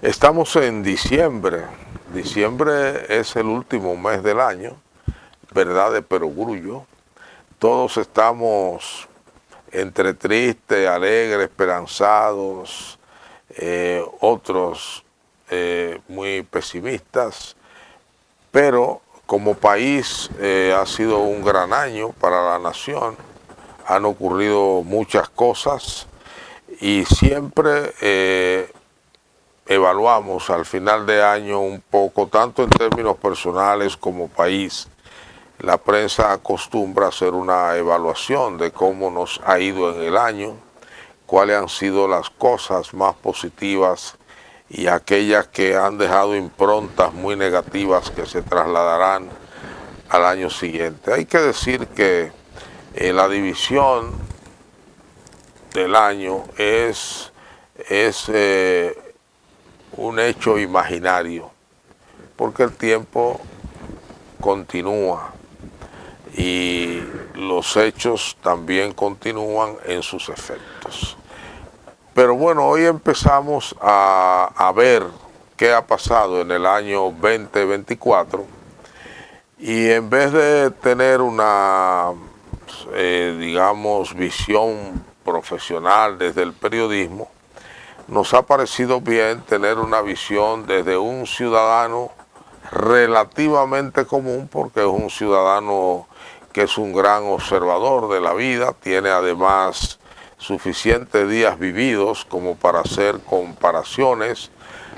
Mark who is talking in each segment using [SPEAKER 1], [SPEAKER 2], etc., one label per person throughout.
[SPEAKER 1] Estamos en diciembre. Diciembre es el último mes del año, verdad de perogrullo. Todos estamos entre tristes, alegres, esperanzados, otros muy pesimistas, pero como país ha sido un gran año para la nación. Han ocurrido muchas cosas y siempre evaluamos al final de año un poco, tanto en términos personales como país. La prensa acostumbra hacer una evaluación de cómo nos ha ido en el año, cuáles han sido las cosas más positivas y aquellas que han dejado improntas muy negativas que se trasladarán al año siguiente. Hay que decir que la división del año es un hecho imaginario, porque el tiempo continúa y los hechos también continúan en sus efectos. Pero bueno, hoy empezamos a ver qué ha pasado en el año 2024 y en vez de tener una, digamos, visión profesional desde el periodismo, nos ha parecido bien tener una visión desde un ciudadano relativamente común, porque es un ciudadano que es un gran observador de la vida, tiene además suficientes días vividos como para hacer comparaciones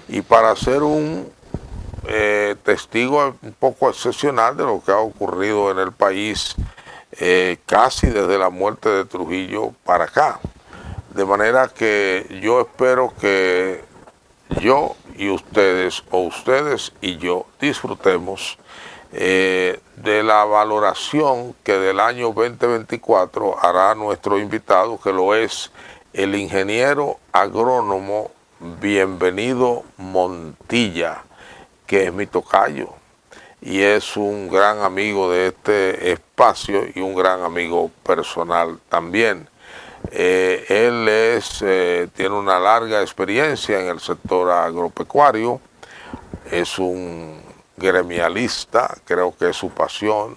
[SPEAKER 1] y para ser un testigo un poco excepcional de lo que ha ocurrido en el país casi desde la muerte de Trujillo para acá. De manera que yo espero que yo y ustedes, o ustedes y yo, disfrutemos de la valoración que del año 2024 hará nuestro invitado, que lo es el ingeniero agrónomo Bienvenido Montilla, que es mi tocayo y es un gran amigo de este espacio y un gran amigo personal también. Él tiene una larga experiencia en el sector agropecuario, es un gremialista, creo que es su pasión,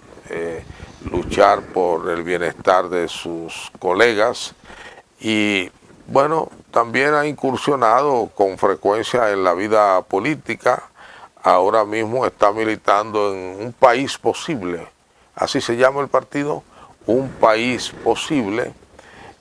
[SPEAKER 1] luchar por el bienestar de sus colegas y bueno, también ha incursionado con frecuencia en la vida política. Ahora mismo está militando en Un País Posible, así se llama el partido, Un País Posible,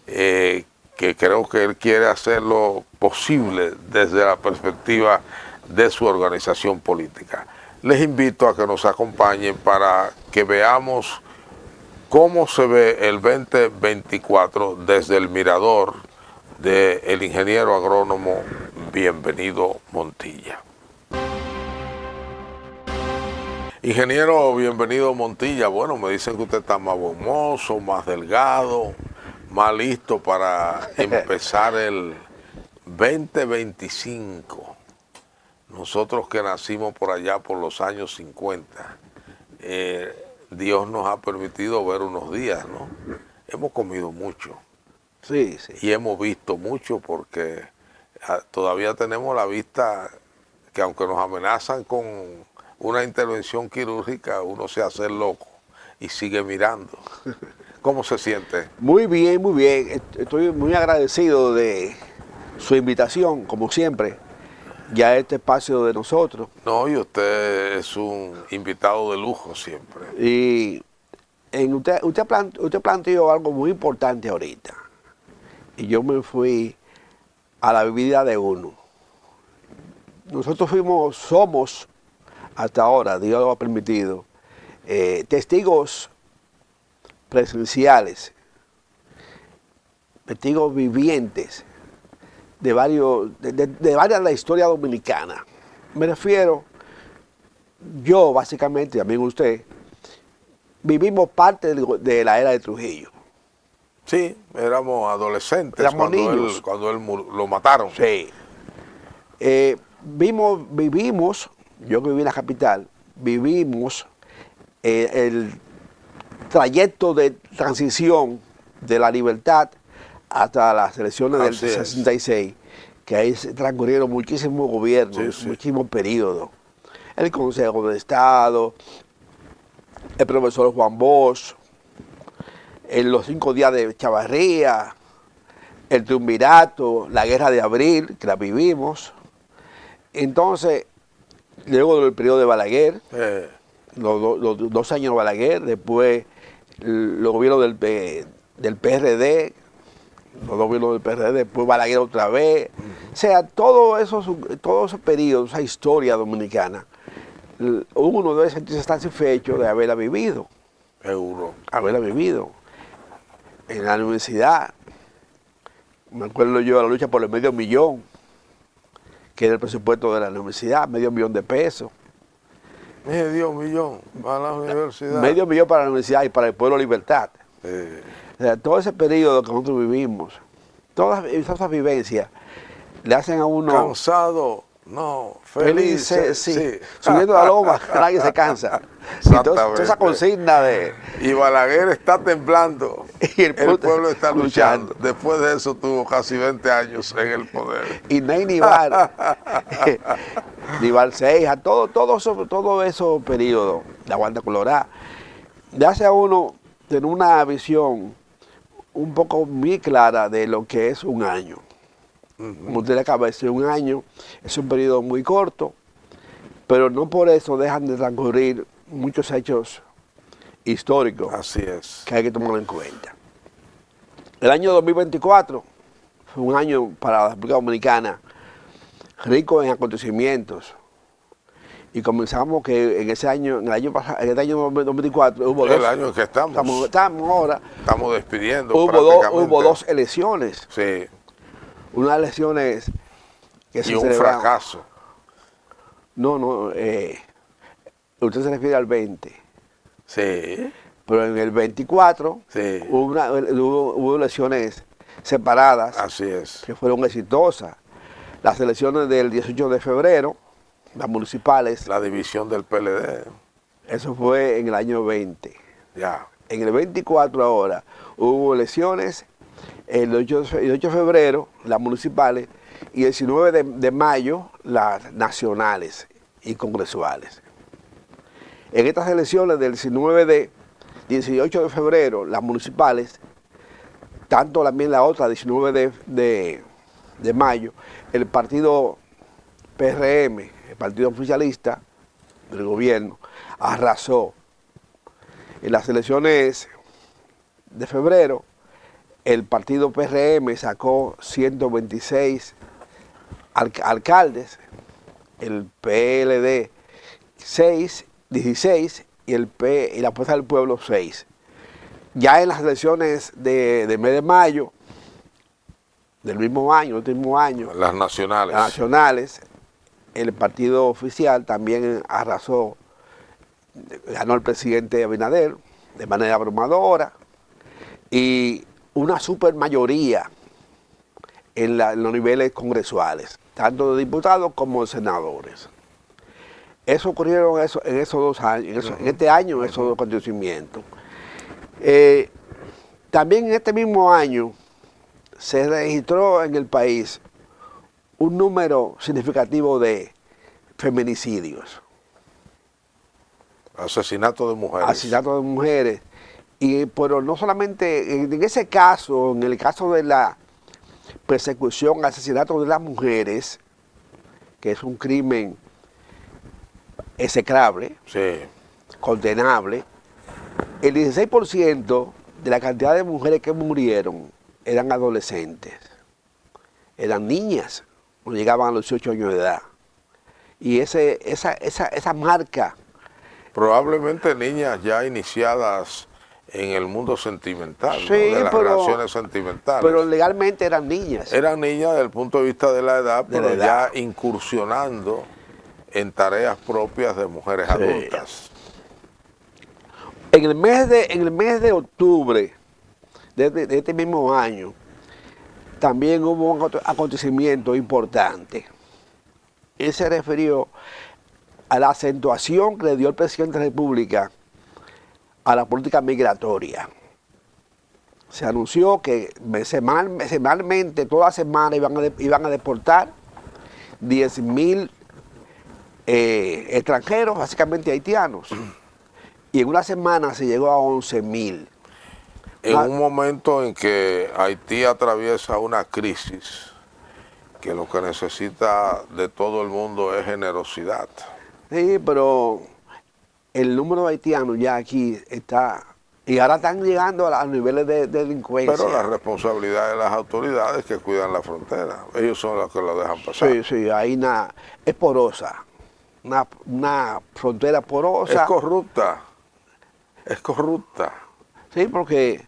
[SPEAKER 1] que creo que él quiere hacerlo posible desde la perspectiva de su organización política. Les invito a que nos acompañen para que veamos cómo se ve el 2024 desde el mirador del ingeniero agrónomo Bienvenido Montilla. Ingeniero Bienvenido Montilla, bueno, me dicen que usted está más hermoso, más delgado, más listo para empezar el 2025. Nosotros que nacimos por allá por los años 50, Dios nos ha permitido ver unos días, ¿no? Hemos comido mucho.
[SPEAKER 2] Sí, sí.
[SPEAKER 1] Y hemos visto mucho porque todavía tenemos la vista que aunque nos amenazan con una intervención quirúrgica, uno se hace el loco y sigue mirando. ¿Cómo se siente?
[SPEAKER 2] Muy bien, muy bien. Estoy muy agradecido de su invitación, como siempre, ya a este espacio de nosotros.
[SPEAKER 1] No, y usted es un invitado de lujo siempre.
[SPEAKER 2] Y usted planteó algo muy importante ahorita. Y yo me fui a la vida de uno. Nosotros somos, hasta ahora, Dios lo ha permitido, testigos presenciales, testigos vivientes de varias de la historia dominicana. Me refiero, yo básicamente, también usted, vivimos parte de la era de Trujillo.
[SPEAKER 1] Sí, éramos adolescentes
[SPEAKER 2] Éramos niños.
[SPEAKER 1] cuando él lo mataron.
[SPEAKER 2] Sí. Vivimos, yo que viví en la capital, vivimos el trayecto de transición de la libertad hasta las elecciones del 66, que ahí se transcurrieron muchísimos gobiernos,
[SPEAKER 1] Sí, sí.
[SPEAKER 2] muchísimos periodos. El Consejo de Estado, el profesor Juan Bosch, en los 5 días de Chavarría, el triunvirato, la guerra de abril, que la vivimos. Entonces, luego del periodo de Balaguer, los 2 años de Balaguer, después los gobiernos del PRD, los gobiernos del PRD, después Balaguer otra vez. O sea, todos esos periodos, esa historia dominicana, uno debe sentirse satisfecho de haberla vivido.
[SPEAKER 1] Seguro.
[SPEAKER 2] Haberla vivido. En la universidad, me acuerdo yo de la lucha por el $500,000, que era el presupuesto de la universidad, $500,000 de pesos.
[SPEAKER 1] $500,000 para la universidad.
[SPEAKER 2] $500,000 para la universidad y para el pueblo Libertad. O sea, todo ese periodo que nosotros vivimos, todas esas vivencias, le hacen a uno...
[SPEAKER 1] Cansado, no, feliz.
[SPEAKER 2] Sí. Subiendo la loma, nadie se cansa. Y toda esa consigna de...
[SPEAKER 1] Y Balaguer está temblando.
[SPEAKER 2] Y el
[SPEAKER 1] pueblo está luchando. Después de eso tuvo casi 20 años en el poder.
[SPEAKER 2] Y Ney Nival, Nival Ceja, todo esos periodos, la Guardia Colorada, le hace a uno tener una visión un poco muy clara de lo que es un año. Como usted le acaba de decir, un año es un periodo muy corto, pero no por eso dejan de transcurrir muchos hechos históricos.
[SPEAKER 1] Así es.
[SPEAKER 2] Que hay que tomarlo en cuenta. El año 2024 fue un año para la República Dominicana rico en acontecimientos. Y comenzamos que en ese año, en el año 2024, hubo
[SPEAKER 1] el año en que estamos
[SPEAKER 2] ahora.
[SPEAKER 1] Estamos despidiendo
[SPEAKER 2] Hubo 2 elecciones.
[SPEAKER 1] Sí.
[SPEAKER 2] Unas elecciones que se
[SPEAKER 1] y un
[SPEAKER 2] celebraron.
[SPEAKER 1] fracaso.
[SPEAKER 2] No, usted se refiere al 20.
[SPEAKER 1] Sí.
[SPEAKER 2] Pero en el 24
[SPEAKER 1] Sí.
[SPEAKER 2] hubo elecciones separadas.
[SPEAKER 1] Así es.
[SPEAKER 2] Que fueron exitosas. Las elecciones del 18 de febrero, las municipales.
[SPEAKER 1] La división del PLD.
[SPEAKER 2] Eso fue en el año 20.
[SPEAKER 1] Ya.
[SPEAKER 2] En el 24 ahora hubo elecciones, el 8 de febrero, las municipales, y el 19 de mayo, las nacionales y congresuales. En estas elecciones del 18 de febrero, las municipales, tanto también la otra, 19 de mayo, el partido PRM, el partido oficialista del gobierno, arrasó. En las elecciones de febrero, el partido PRM sacó 126 alcaldes, el PLD 16 y la Fuerza del Pueblo 6. Ya en las elecciones del mes de mayo, del mismo año,
[SPEAKER 1] Las
[SPEAKER 2] nacionales, el partido oficial también arrasó, ganó el presidente Abinader de manera abrumadora y una supermayoría en los niveles congresuales, tanto de diputados como de senadores. Eso ocurrieron en esos 2 años, en este año, esos 2 acontecimientos. También en este mismo año se registró en el país un número significativo de feminicidios.
[SPEAKER 1] Asesinato de mujeres.
[SPEAKER 2] Asesinato de mujeres. Pero no solamente en ese caso, en el caso de la persecución, asesinato de las mujeres, que es un crimen execrable,
[SPEAKER 1] Sí.
[SPEAKER 2] condenable, el 16% de la cantidad de mujeres que murieron eran adolescentes, eran niñas, no llegaban a los 18 años de edad. Y esa marca...
[SPEAKER 1] Probablemente niñas ya iniciadas en el mundo sentimental,
[SPEAKER 2] Sí,
[SPEAKER 1] ¿no? De las relaciones sentimentales.
[SPEAKER 2] Pero legalmente eran niñas.
[SPEAKER 1] Eran niñas desde el punto de vista de la edad,
[SPEAKER 2] De
[SPEAKER 1] pero
[SPEAKER 2] la edad.
[SPEAKER 1] ya incursionando en tareas propias de mujeres
[SPEAKER 2] Sí.
[SPEAKER 1] adultas.
[SPEAKER 2] En el mes de octubre de este mismo año, también hubo un acontecimiento importante. Él se refirió a la acentuación que le dio el presidente de la República a la política migratoria. se anunció que semanalmente, toda semana iban a deportar 10.000 extranjeros, básicamente haitianos. Y en una semana se llegó a 11.000.
[SPEAKER 1] En un momento en que Haití atraviesa una crisis, que lo que necesita de todo el mundo es generosidad.
[SPEAKER 2] Sí, pero el número de haitianos ya aquí está, y ahora están llegando a niveles de delincuencia.
[SPEAKER 1] Pero la responsabilidad de las autoridades que cuidan la frontera, ellos son los que lo dejan pasar.
[SPEAKER 2] Sí, sí, ahí es porosa, una frontera porosa.
[SPEAKER 1] Es corrupta.
[SPEAKER 2] Sí, porque,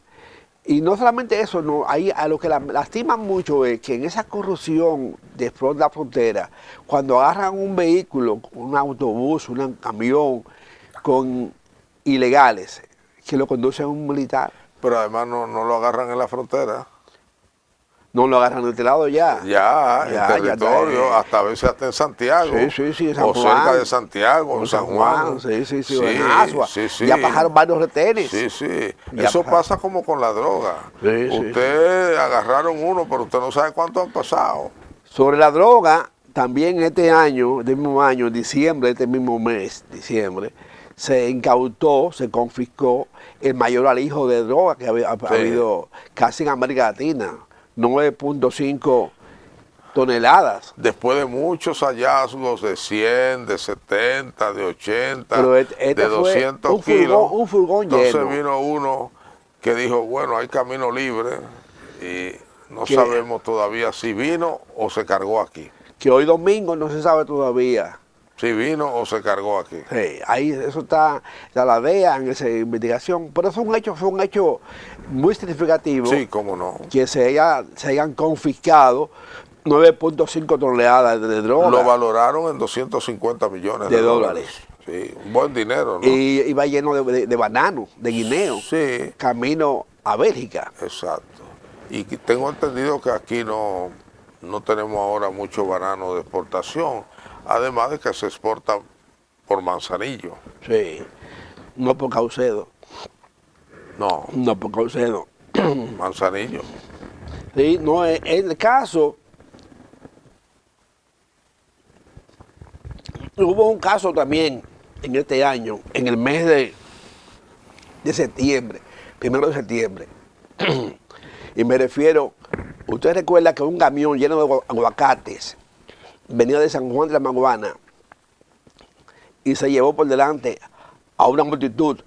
[SPEAKER 2] y no solamente eso, no, ahí a lo que lastiman mucho es que en esa corrupción de la frontera, cuando agarran un vehículo, un autobús, un camión con ilegales, que lo conduce un militar.
[SPEAKER 1] Pero además no lo agarran en la frontera.
[SPEAKER 2] No lo agarran de este lado ya.
[SPEAKER 1] Ya en territorio, hasta a veces hasta en Santiago.
[SPEAKER 2] Sí, en San
[SPEAKER 1] o
[SPEAKER 2] Juan,
[SPEAKER 1] cerca de Santiago, en San Juan.
[SPEAKER 2] Sí, en Asua.
[SPEAKER 1] Sí.
[SPEAKER 2] Ya pasaron varios retenes.
[SPEAKER 1] Sí. Eso pasa como con la droga. Usted agarraron uno, pero usted no sabe cuántos han pasado.
[SPEAKER 2] Sobre la droga, también este año, en diciembre, este mismo mes, diciembre, se incautó, se confiscó el mayor alijo de droga que ha habido casi en América Latina. 9.5 toneladas.
[SPEAKER 1] Después de muchos hallazgos de 100, de 70, de 80,
[SPEAKER 2] pero
[SPEAKER 1] de 200 kilos.
[SPEAKER 2] Un furgón
[SPEAKER 1] Entonces
[SPEAKER 2] lleno.
[SPEAKER 1] Vino uno que dijo, bueno, hay camino libre y no sabemos todavía si vino o se cargó aquí.
[SPEAKER 2] Que hoy domingo no se sabe todavía.
[SPEAKER 1] Si vino o se cargó aquí.
[SPEAKER 2] Sí, ahí eso está la DEA en esa investigación, pero fue un hecho muy significativo.
[SPEAKER 1] Sí, cómo no.
[SPEAKER 2] Que se hayan confiscado 9.5 toneladas de droga.
[SPEAKER 1] Lo valoraron en 250 millones de dólares. Sí, un buen dinero, ¿no?
[SPEAKER 2] Y iba lleno de banano, de guineo.
[SPEAKER 1] Sí.
[SPEAKER 2] Camino a Bélgica.
[SPEAKER 1] Exacto. Y tengo entendido que aquí no tenemos ahora mucho banano de exportación. Además de que se exporta por Manzanillo.
[SPEAKER 2] Sí, no por Caucedo.
[SPEAKER 1] No
[SPEAKER 2] por Caucedo.
[SPEAKER 1] Manzanillo.
[SPEAKER 2] Sí, no, en el caso, hubo un caso también en este año, en el mes de septiembre, 1 de septiembre. Y me refiero, usted recuerda que un camión lleno de aguacates venía de San Juan de la Maguana y se llevó por delante a una multitud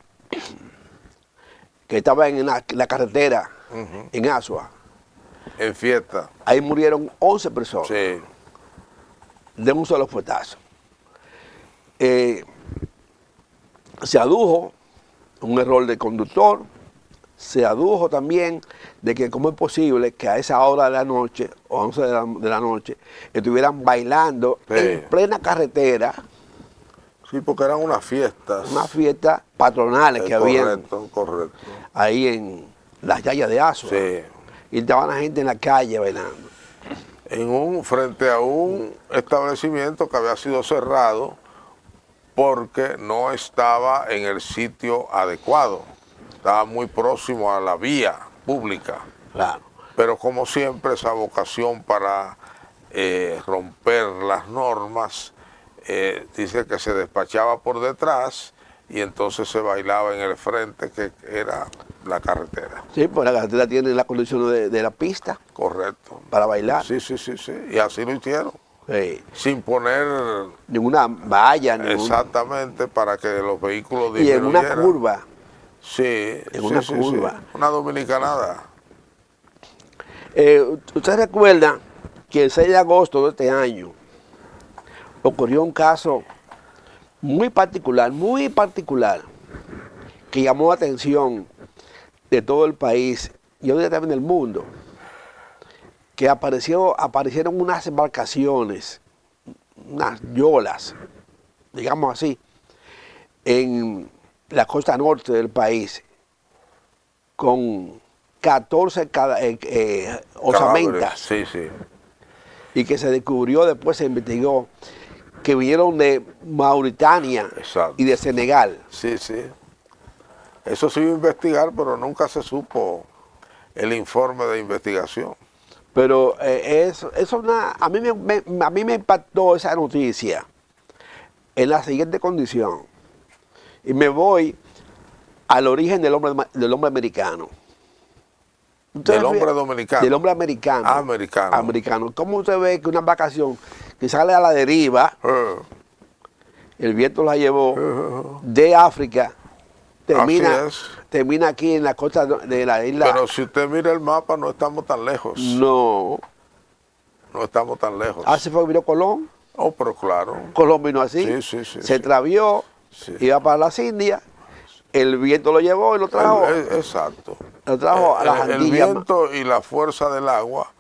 [SPEAKER 2] que estaba en la carretera en Asua.
[SPEAKER 1] En fiesta.
[SPEAKER 2] Ahí murieron 11 personas.
[SPEAKER 1] Sí.
[SPEAKER 2] De un solo fuetazo. Se adujo un error del conductor, se adujo también de que cómo es posible que a esa hora de la noche, o 11 de la noche, estuvieran bailando en plena carretera.
[SPEAKER 1] Sí, porque eran unas fiestas.
[SPEAKER 2] Unas fiestas patronales que habían
[SPEAKER 1] correcto.
[SPEAKER 2] ahí en las yayas de Asua.
[SPEAKER 1] Sí.
[SPEAKER 2] Y estaban la gente en la calle bailando.
[SPEAKER 1] Frente a un establecimiento que había sido cerrado porque no estaba en el sitio adecuado. Estaba muy próximo a la vía pública.
[SPEAKER 2] Claro.
[SPEAKER 1] Pero como siempre, esa vocación para romper las normas, dice que se despachaba por detrás y entonces se bailaba en el frente, que era la carretera.
[SPEAKER 2] Sí, pues la carretera tiene las condiciones de la pista.
[SPEAKER 1] Correcto.
[SPEAKER 2] Para bailar.
[SPEAKER 1] Sí. Y así lo hicieron.
[SPEAKER 2] Sí.
[SPEAKER 1] Sin poner
[SPEAKER 2] ninguna valla.
[SPEAKER 1] Exactamente, para que los vehículos
[SPEAKER 2] disminuyeran. Y en una curva.
[SPEAKER 1] Sí.
[SPEAKER 2] En una curva.
[SPEAKER 1] Sí. Una dominicanada.
[SPEAKER 2] ¿Usted recuerda que el 6 de agosto de este año ocurrió un caso muy particular, que llamó la atención de todo el país y hoy también del mundo? Que aparecieron unas embarcaciones, unas yolas, digamos así, en la costa norte del país, con 14 osamentas.
[SPEAKER 1] Sí.
[SPEAKER 2] Y que se descubrió, después se investigó, que vinieron de Mauritania.
[SPEAKER 1] Exacto.
[SPEAKER 2] Y de Senegal.
[SPEAKER 1] Sí. Eso se iba a investigar, pero nunca se supo el informe de investigación.
[SPEAKER 2] Pero a mí me impactó esa noticia en la siguiente condición. Y me voy al origen del hombre americano.
[SPEAKER 1] ¿Del hombre dominicano?
[SPEAKER 2] Del hombre americano.
[SPEAKER 1] Americano.
[SPEAKER 2] Americano. ¿Cómo usted ve que una vacación que sale a la deriva, el viento la llevó de África, termina aquí en la costa de la isla?
[SPEAKER 1] Pero si usted mira el mapa, no estamos tan lejos.
[SPEAKER 2] No.
[SPEAKER 1] No estamos tan lejos.
[SPEAKER 2] Así fue que vino Colón.
[SPEAKER 1] Oh, pero claro.
[SPEAKER 2] Colón vino así. Se extravió, iba para las Indias. El viento lo llevó y lo trajo.
[SPEAKER 1] Exacto.
[SPEAKER 2] Lo trajo a las Antillas.
[SPEAKER 1] El viento y la fuerza del agua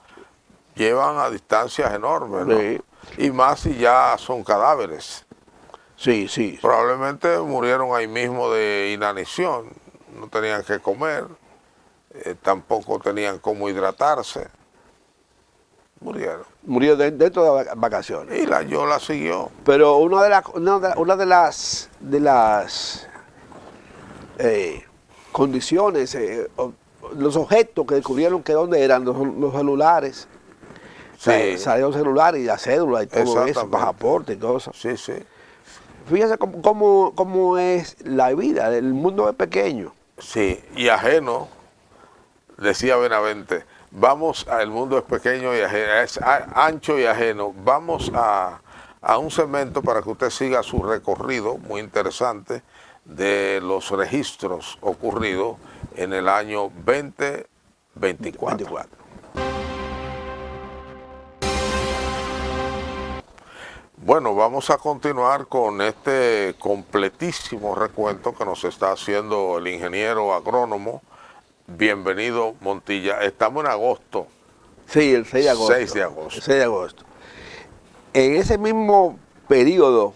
[SPEAKER 1] llevan a distancias enormes, ¿no?
[SPEAKER 2] Sí.
[SPEAKER 1] Y más si ya son cadáveres.
[SPEAKER 2] Sí, sí.
[SPEAKER 1] Probablemente murieron ahí mismo de inanición. No tenían que comer. Tampoco tenían cómo hidratarse. Murieron.
[SPEAKER 2] Murió dentro de las vacaciones.
[SPEAKER 1] Y la Yola siguió.
[SPEAKER 2] Pero una de las condiciones, los objetos que descubrieron que dónde eran los celulares.
[SPEAKER 1] Sí.
[SPEAKER 2] Salieron celulares y la cédula y todo eso, pasaporte y todo eso.
[SPEAKER 1] Sí, sí.
[SPEAKER 2] Fíjese cómo es la vida, el mundo es pequeño.
[SPEAKER 1] Sí, y ajeno, decía Benavente, el mundo es pequeño y ajeno, es ancho y ajeno. Vamos a un segmento para que usted siga su recorrido muy interesante de los registros ocurridos en el año 2024. Bueno, vamos a continuar con este completísimo recuento que nos está haciendo el ingeniero agrónomo. Bienvenido, Montilla. Estamos en agosto.
[SPEAKER 2] Sí, el 6 de agosto.
[SPEAKER 1] 6 de agosto.
[SPEAKER 2] El 6 de agosto. En ese mismo periodo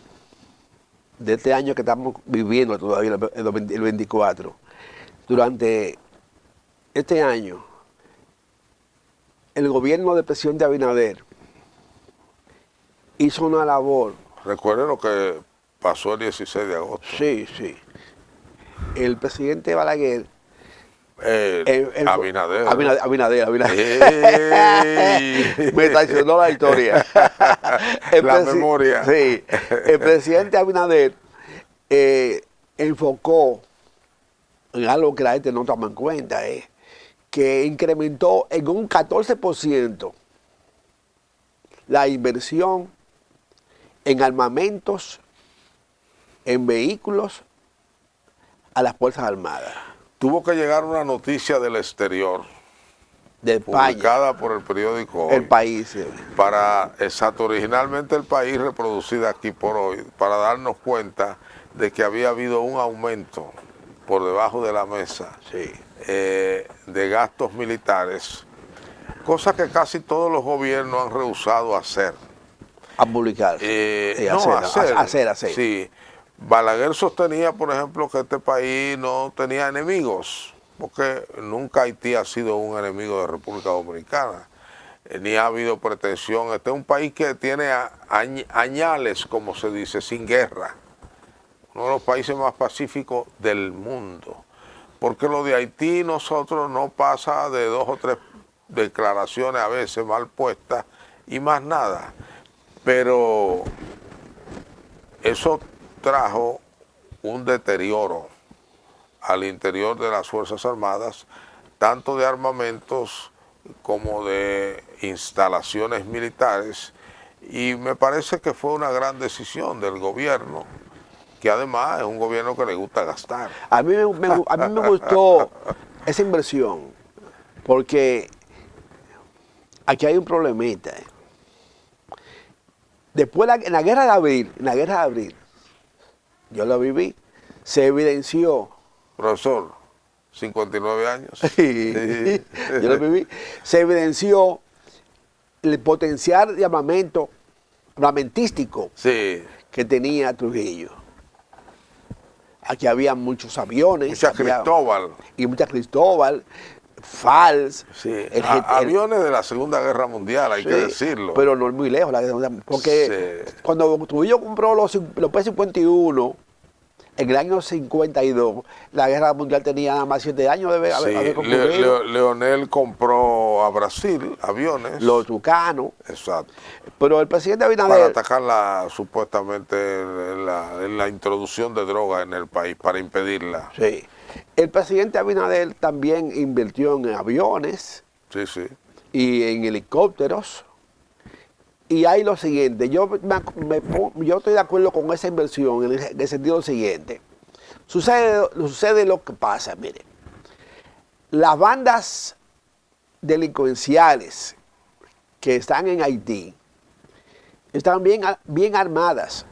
[SPEAKER 2] de este año que estamos viviendo todavía, el 24, durante este año, el gobierno del presidente Abinader hizo una labor.
[SPEAKER 1] Recuerden lo que pasó el 16 de agosto.
[SPEAKER 2] Sí, sí. El presidente Balaguer.
[SPEAKER 1] Abinader.
[SPEAKER 2] Me traicionó la historia.
[SPEAKER 1] La memoria.
[SPEAKER 2] Sí. El presidente Abinader enfocó en algo que la gente no toma en cuenta, que incrementó en un 14% la inversión en armamentos, en vehículos a las Fuerzas Armadas.
[SPEAKER 1] Tuvo que llegar una noticia del exterior,
[SPEAKER 2] de España,
[SPEAKER 1] publicada por el periódico Hoy,
[SPEAKER 2] El País,
[SPEAKER 1] originalmente El País, reproducida aquí por Hoy, para darnos cuenta de que había habido un aumento por debajo de la mesa de gastos militares, cosa que casi todos los gobiernos han rehusado hacer.
[SPEAKER 2] A publicar. Hacer.
[SPEAKER 1] Sí. Balaguer sostenía, por ejemplo, que este país no tenía enemigos, porque nunca Haití ha sido un enemigo de República Dominicana, ni ha habido pretensión. Este es un país que tiene añales, como se dice, sin guerra. Uno de los países más pacíficos del mundo. Porque lo de Haití nosotros no pasa de 2 o 3 declaraciones a veces mal puestas y más nada. Pero eso trajo un deterioro al interior de las Fuerzas Armadas, tanto de armamentos como de instalaciones militares, y me parece que fue una gran decisión del gobierno, que además es un gobierno que le gusta gastar.
[SPEAKER 2] A mí me gustó esa inversión, porque aquí hay un problemita. Después, en la guerra de abril, yo lo viví, se evidenció.
[SPEAKER 1] Profesor, 59 años.
[SPEAKER 2] Yo lo viví. Se evidenció el potencial de armamentístico que tenía Trujillo. Aquí había muchos aviones. Mucha Cristóbal, FALS.
[SPEAKER 1] Sí. Aviones de la Segunda Guerra Mundial, hay que decirlo.
[SPEAKER 2] Pero no es muy lejos, porque cuando Trujillo compró los P-51, En el año 52, la guerra mundial tenía nada más 7 años de haber concluido.
[SPEAKER 1] Leonel compró a Brasil aviones.
[SPEAKER 2] Los Tucanos.
[SPEAKER 1] Exacto.
[SPEAKER 2] Pero el presidente
[SPEAKER 1] Para
[SPEAKER 2] Abinader...
[SPEAKER 1] atacar supuestamente la introducción de drogas en el país, para impedirla.
[SPEAKER 2] Sí. El presidente Abinader también invirtió en aviones.
[SPEAKER 1] Sí, sí.
[SPEAKER 2] Y en helicópteros. Y hay lo siguiente, yo estoy de acuerdo con esa inversión en el sentido siguiente. Sucede lo que pasa, mire. Las bandas delincuenciales que están en Haití están bien armadas.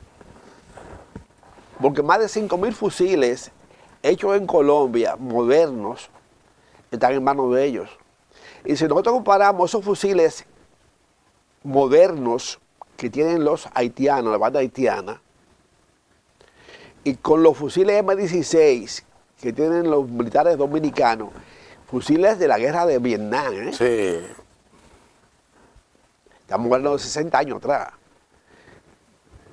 [SPEAKER 2] Porque más de 5.000 fusiles hechos en Colombia, modernos, están en manos de ellos. Y si nosotros comparamos esos fusiles modernos que tienen los haitianos, la banda haitiana, y con los fusiles M16 que tienen los militares dominicanos, fusiles de la guerra de Vietnam, ¿eh?
[SPEAKER 1] Sí.
[SPEAKER 2] Estamos hablando de 60 años atrás.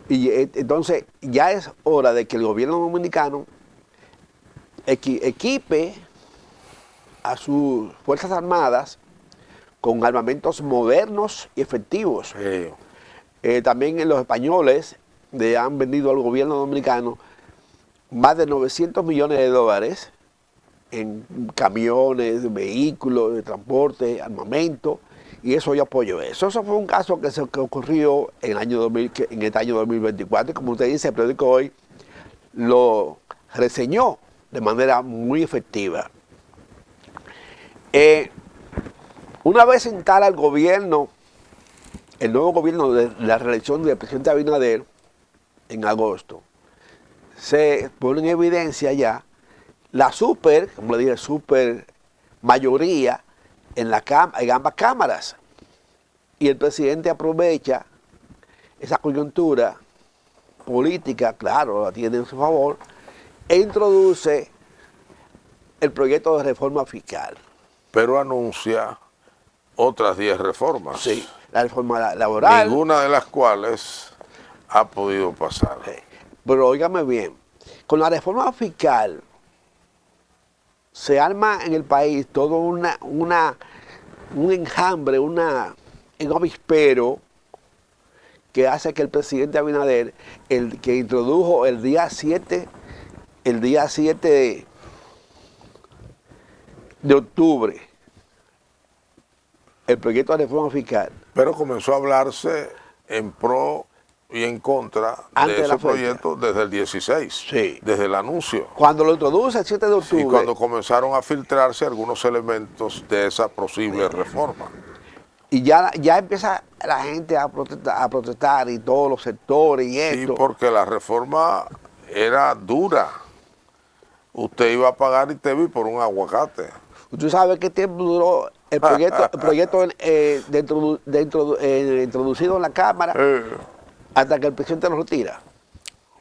[SPEAKER 2] Y entonces ya es hora de que el gobierno dominicano equipe a sus Fuerzas Armadas con armamentos modernos y efectivos.
[SPEAKER 1] Sí.
[SPEAKER 2] También los españoles le han vendido al gobierno dominicano más de 900 millones de dólares en camiones, vehículos de transporte, armamento, y eso yo apoyo eso. Eso fue un caso que ocurrió en este año 2024, y como usted dice, el periódico Hoy lo reseñó de manera muy efectiva. Una vez se instala el nuevo gobierno de la reelección del presidente Abinader en agosto, se pone en evidencia ya la como le dije, super mayoría en ambas cámaras. Y el presidente aprovecha esa coyuntura política, claro, la tiene en su favor, e introduce el proyecto de reforma fiscal.
[SPEAKER 1] Pero anuncia otras 10 reformas.
[SPEAKER 2] Sí, la reforma laboral.
[SPEAKER 1] Ninguna de las cuales ha podido pasar.
[SPEAKER 2] Sí. Pero óigame bien, con la reforma fiscal se arma en el país todo un enjambre, un avispero que hace que el presidente Abinader, el que introdujo el día 7 de octubre, el proyecto de reforma fiscal.
[SPEAKER 1] Pero comenzó a hablarse en pro y en contra de ese proyecto desde el 16,
[SPEAKER 2] sí,
[SPEAKER 1] desde el anuncio.
[SPEAKER 2] Cuando lo introduce el 7 de octubre.
[SPEAKER 1] Y cuando comenzaron a filtrarse algunos elementos de esa posible reforma.
[SPEAKER 2] Y ya empieza la gente a protestar y todos los sectores y esto.
[SPEAKER 1] Sí, porque la reforma era dura. Usted iba a pagar ITEVI por un aguacate.
[SPEAKER 2] ¿Usted sabe qué tiempo duró el proyecto introducido en la Cámara hasta que el presidente lo retira?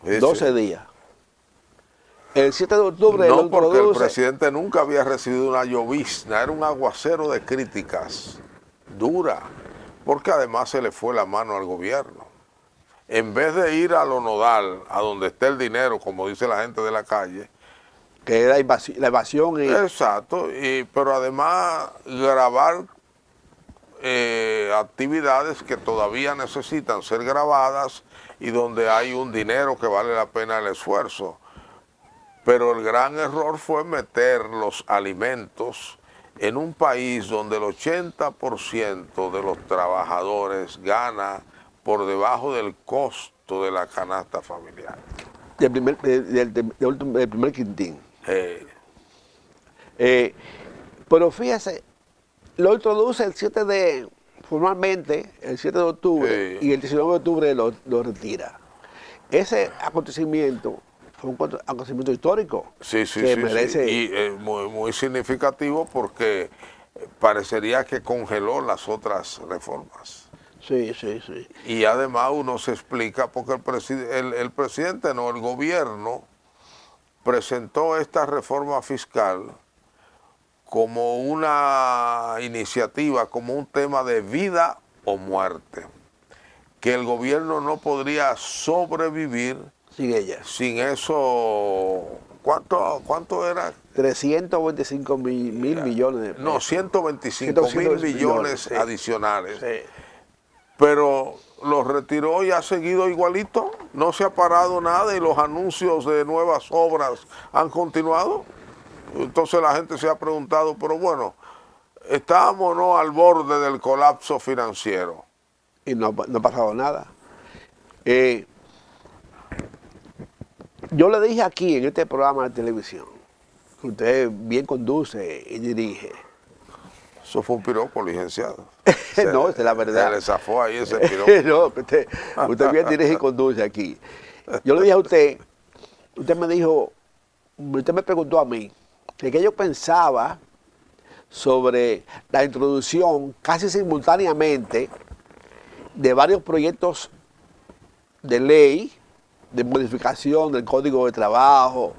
[SPEAKER 1] Sí,
[SPEAKER 2] 12 días. El 7 de octubre
[SPEAKER 1] no,
[SPEAKER 2] lo
[SPEAKER 1] porque
[SPEAKER 2] introduce.
[SPEAKER 1] el presidente nunca había recibido una llovizna, era un aguacero de críticas dura, porque además se le fue la mano al gobierno. En vez de ir a lo nodal, a donde esté el dinero, como dice la gente de la calle,
[SPEAKER 2] que era la evasión.
[SPEAKER 1] Exacto, pero además grabar actividades que todavía necesitan ser grabadas y donde hay un dinero que vale la pena el esfuerzo. Pero el gran error fue meter los alimentos en un país donde el 80% de los trabajadores gana por debajo del costo de la canasta familiar.
[SPEAKER 2] Del primer quintín. Pero fíjese, lo introduce formalmente el 7 de octubre y el 19 de octubre lo retira. Ese acontecimiento fue un acontecimiento histórico.
[SPEAKER 1] Sí, sí,
[SPEAKER 2] que
[SPEAKER 1] sí,
[SPEAKER 2] merece...
[SPEAKER 1] sí. Y muy significativo porque parecería que congeló las otras reformas.
[SPEAKER 2] Sí, sí, sí.
[SPEAKER 1] Y además uno se explica porque el presidente, no, el gobierno presentó esta reforma fiscal como una iniciativa, como un tema de vida o muerte, que el gobierno no podría sobrevivir
[SPEAKER 2] sin ella.
[SPEAKER 1] Sin eso, ¿cuánto era?
[SPEAKER 2] 325 mil millones de pesos.
[SPEAKER 1] No, 125 mil millones
[SPEAKER 2] sí.
[SPEAKER 1] adicionales.
[SPEAKER 2] Sí.
[SPEAKER 1] Pero los retiró y ha seguido igualito, no se ha parado nada y los anuncios de nuevas obras han continuado. Entonces la gente se ha preguntado, pero bueno, ¿estábamos o no al borde del colapso financiero?
[SPEAKER 2] Y no ha pasado nada. Yo le dije aquí en este programa de televisión que usted bien conduce y dirige.
[SPEAKER 1] Eso fue un piropo, licenciado.
[SPEAKER 2] No, esa es la verdad.
[SPEAKER 1] Se le zafó ahí ese piropo.
[SPEAKER 2] No, usted bien dirige y conduce aquí. Yo le dije a usted me preguntó a mí que yo pensaba sobre la introducción casi simultáneamente de varios proyectos de ley, de modificación del Código de Trabajo,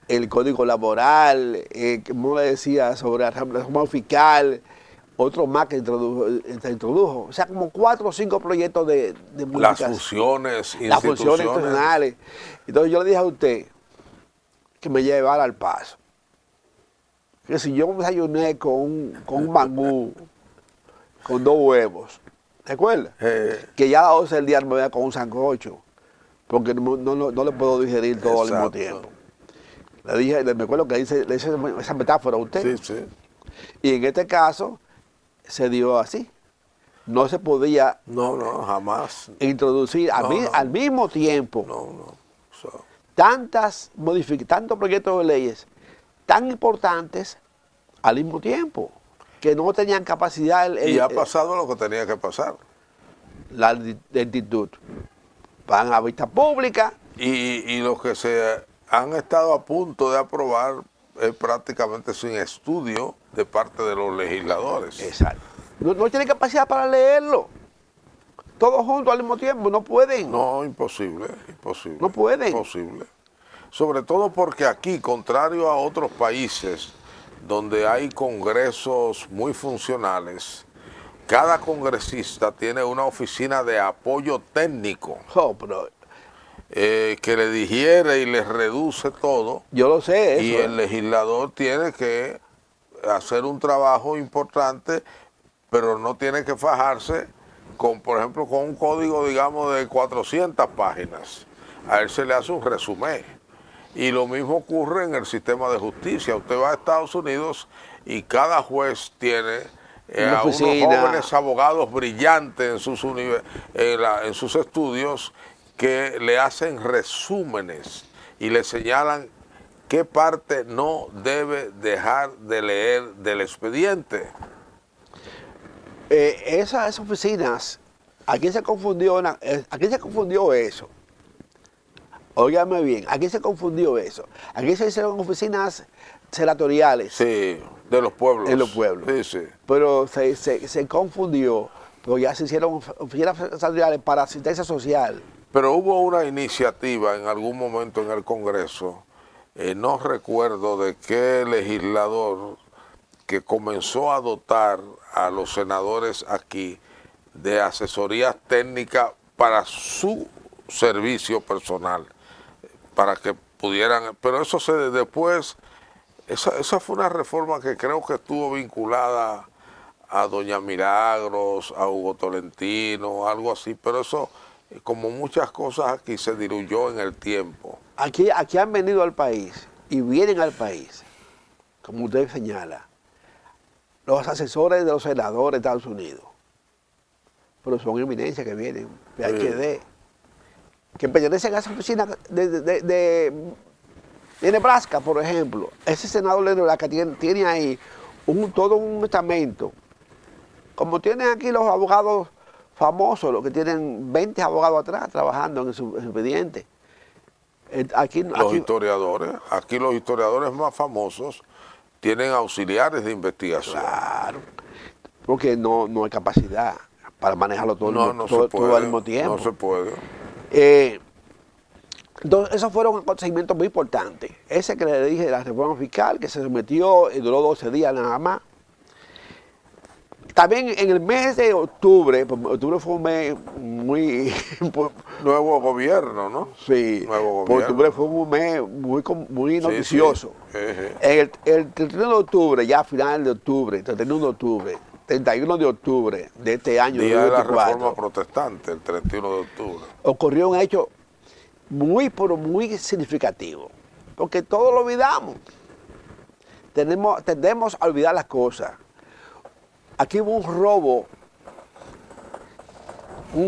[SPEAKER 2] el Código Laboral, como le decía, sobre la reforma fiscal, otro más que introdujo. O sea, como 4 o 5 proyectos de modificación.
[SPEAKER 1] Las fusiones,
[SPEAKER 2] las funciones institucionales. Entonces yo le dije a usted que me llevara al paso. Que si yo me desayuné con un mangú, con 2 huevos, ¿te acuerdas? Que ya a las 12 del día me voy a con un sancocho, porque no le puedo digerir todo al mismo tiempo. Le dije, me acuerdo que le hice esa metáfora a usted.
[SPEAKER 1] Sí, sí.
[SPEAKER 2] Y en este caso se dio así. No se podía
[SPEAKER 1] jamás
[SPEAKER 2] introducir al mismo tiempo tantos proyectos de leyes tan importantes al mismo tiempo, que no tenían capacidad.
[SPEAKER 1] Y ha pasado lo que tenía que pasar.
[SPEAKER 2] La lentitud. Van a vista pública.
[SPEAKER 1] Y lo que se han estado a punto de aprobar es prácticamente sin estudio de parte de los legisladores.
[SPEAKER 2] Exacto. No tienen capacidad para leerlo. Todos juntos al mismo tiempo, no pueden.
[SPEAKER 1] No, imposible.
[SPEAKER 2] No pueden.
[SPEAKER 1] Imposible. Sobre todo porque aquí, contrario a otros países donde hay congresos muy funcionales, cada congresista tiene una oficina de apoyo técnico que le digiere y le reduce todo.
[SPEAKER 2] Yo lo sé.
[SPEAKER 1] Y el legislador tiene que hacer un trabajo importante, pero no tiene que fajarse con, por ejemplo, con un código, digamos, de 400 páginas. A él se le hace un resumen. Y lo mismo ocurre en el sistema de justicia. Usted va a Estados Unidos y cada juez tiene a unos jóvenes abogados brillantes en sus estudios que le hacen resúmenes y le señalan qué parte no debe dejar de leer del expediente.
[SPEAKER 2] Esas oficinas, aquí se confundió eso. Óigame bien, aquí se confundió eso. Aquí se hicieron oficinas senatoriales.
[SPEAKER 1] Sí, de los pueblos.
[SPEAKER 2] En los pueblos.
[SPEAKER 1] Sí, sí.
[SPEAKER 2] Pero se confundió, porque ya se hicieron oficinas senatoriales para asistencia social.
[SPEAKER 1] Pero hubo una iniciativa en algún momento en el Congreso, no recuerdo de qué legislador, que comenzó a dotar a los senadores aquí de asesorías técnicas para su servicio personal, para que pudieran, pero eso después, esa fue una reforma que creo que estuvo vinculada a Doña Milagros, a Hugo Tolentino, algo así, pero eso, como muchas cosas aquí, se diluyó en el tiempo.
[SPEAKER 2] Aquí han venido al país y vienen al país, como usted señala, los asesores de los senadores de Estados Unidos, pero son eminencias que vienen, PhD, que pertenecen a esa oficina de Nebraska, por ejemplo. Ese senador de Nebraska tiene ahí todo un estamento, como tienen aquí los abogados famosos, los que tienen 20 abogados atrás trabajando en su expediente.
[SPEAKER 1] Los historiadores más famosos tienen auxiliares de investigación.
[SPEAKER 2] Claro, porque no hay capacidad para manejarlo todo al mismo tiempo.
[SPEAKER 1] No se puede.
[SPEAKER 2] Entonces, esos fueron acontecimientos muy importantes. Ese que le dije de la reforma fiscal, que se sometió y duró 12 días nada más. También en el mes de octubre, pues, octubre fue un mes muy,
[SPEAKER 1] Nuevo gobierno, ¿no?
[SPEAKER 2] sí,
[SPEAKER 1] Nuevo
[SPEAKER 2] pues octubre
[SPEAKER 1] gobierno.
[SPEAKER 2] fue un mes muy
[SPEAKER 1] Sí, sí.
[SPEAKER 2] noticioso.
[SPEAKER 1] Ejé.
[SPEAKER 2] El 31 de octubre, ya a final de octubre, 31 de octubre, 31 de octubre de este año
[SPEAKER 1] Día de la Reforma
[SPEAKER 2] 2024,
[SPEAKER 1] Protestante, el 31 de octubre.
[SPEAKER 2] ocurrió un hecho muy, pero muy significativo, porque todo lo olvidamos. Tendemos a olvidar las cosas. Aquí hubo un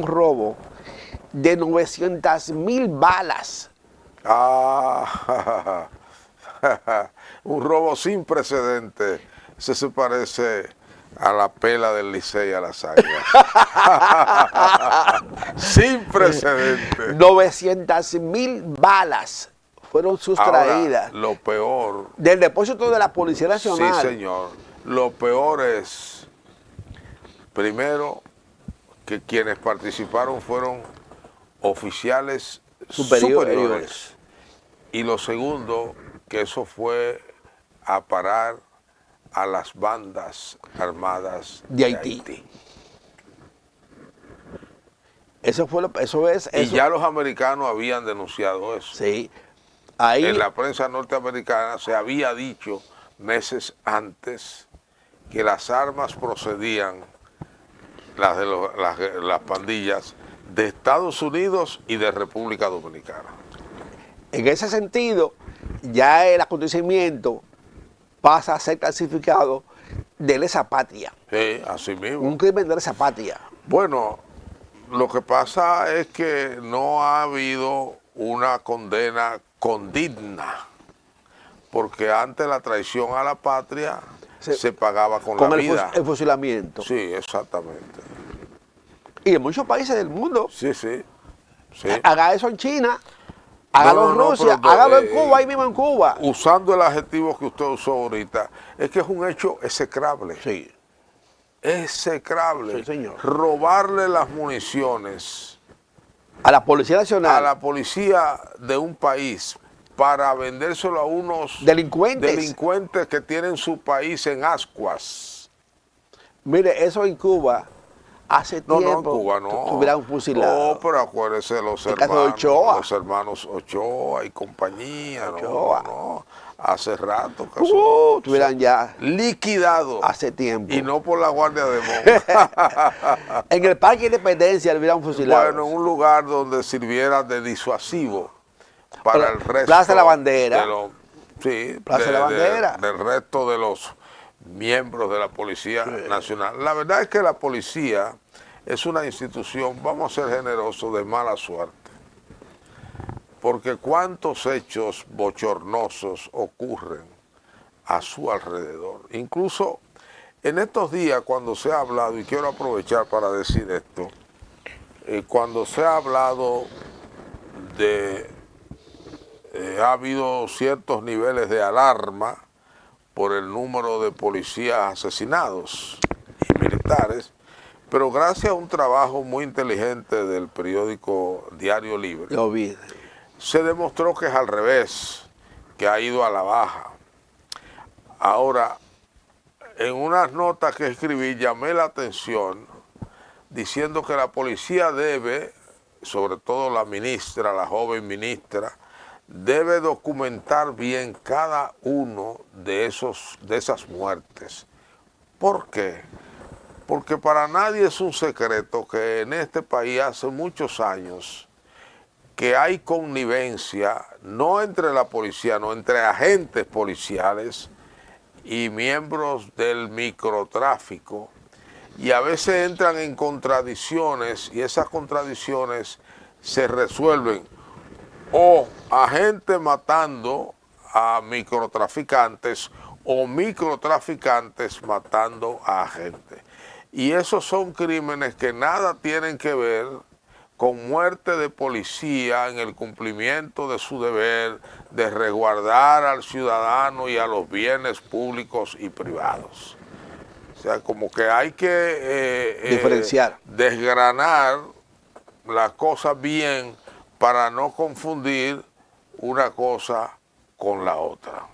[SPEAKER 2] robo de 900,000 balas.
[SPEAKER 1] Ah, un robo sin precedente. Ese se parece a la pela del Licey a las Águilas. Sin precedente.
[SPEAKER 2] 900,000 balas fueron
[SPEAKER 1] Ahora,
[SPEAKER 2] sustraídas
[SPEAKER 1] lo peor,
[SPEAKER 2] del depósito de la Policía
[SPEAKER 1] sí
[SPEAKER 2] Nacional.
[SPEAKER 1] señor, lo peor es, primero, que quienes participaron fueron oficiales superiores. Y lo segundo, que eso fue a parar a las bandas armadas
[SPEAKER 2] De Haití.
[SPEAKER 1] Y ya los americanos habían denunciado eso.
[SPEAKER 2] Sí. Ahí,
[SPEAKER 1] En la prensa norteamericana se había dicho meses antes que las armas procedían, las pandillas, de Estados Unidos y de República Dominicana.
[SPEAKER 2] en ese sentido, ya el acontecimiento pasa a ser clasificado de lesa patria.
[SPEAKER 1] Sí, así mismo.
[SPEAKER 2] Un crimen de lesa patria.
[SPEAKER 1] Bueno, lo que pasa es que no ha habido una condena condigna, porque antes la traición a la patria se pagaba con la vida.
[SPEAKER 2] El fusilamiento.
[SPEAKER 1] Sí, exactamente.
[SPEAKER 2] Y en muchos países del mundo.
[SPEAKER 1] Sí, sí. Sí.
[SPEAKER 2] Haga eso en China, hágalo en Rusia,
[SPEAKER 1] pero,
[SPEAKER 2] hágalo en Cuba, ahí mismo en Cuba.
[SPEAKER 1] Usando el adjetivo que usted usó ahorita, es que es un hecho execrable.
[SPEAKER 2] Sí.
[SPEAKER 1] Execrable.
[SPEAKER 2] Sí, señor.
[SPEAKER 1] Robarle las municiones
[SPEAKER 2] A la Policía Nacional.
[SPEAKER 1] a la policía de un país para vendérselo a unos
[SPEAKER 2] delincuentes
[SPEAKER 1] que tienen su país en ascuas.
[SPEAKER 2] Mire, eso en Cuba hace
[SPEAKER 1] No,
[SPEAKER 2] tiempo
[SPEAKER 1] en Cuba no.
[SPEAKER 2] tuvieran fusilado.
[SPEAKER 1] No, pero acuérdese los hermanos Ochoa y compañía,
[SPEAKER 2] Ochoa.
[SPEAKER 1] no. Hace rato que eso
[SPEAKER 2] tuvieran ya
[SPEAKER 1] liquidado.
[SPEAKER 2] hace tiempo.
[SPEAKER 1] Y no por la Guardia de Monta.
[SPEAKER 2] En el Parque Independencia lo hubieran fusilado.
[SPEAKER 1] Bueno, en un lugar donde sirviera de disuasivo para el resto.
[SPEAKER 2] Plaza de la Bandera.
[SPEAKER 1] Plaza
[SPEAKER 2] de la Bandera.
[SPEAKER 1] Del resto de los miembros de la Policía Nacional. La verdad es que la policía es una institución, vamos a ser generosos, de mala suerte. Porque cuántos hechos bochornosos ocurren a su alrededor. Incluso en estos días cuando se ha hablado, y quiero aprovechar para decir esto, cuando se ha hablado de, ha habido ciertos niveles de alarma por el número de policías asesinados y militares, pero gracias a un trabajo muy inteligente del periódico Diario Libre,
[SPEAKER 2] Lo vi.
[SPEAKER 1] se demostró que es al revés, que ha ido a la baja. Ahora, en unas notas que escribí llamé la atención diciendo que la policía debe, sobre todo la ministra, la joven ministra, debe documentar bien cada uno de esas muertes. ¿Por qué? Porque para nadie es un secreto que en este país hace muchos años que hay connivencia, no entre la policía, no entre agentes policiales y miembros del microtráfico, y a veces entran en contradicciones y esas contradicciones se resuelven o agentes matando a microtraficantes o microtraficantes matando a agentes. Y esos son crímenes que nada tienen que ver con muerte de policía en el cumplimiento de su deber de resguardar al ciudadano y a los bienes públicos y privados. O sea, como que hay que
[SPEAKER 2] diferenciar,
[SPEAKER 1] desgranar las cosas bien para no confundir una cosa con la otra.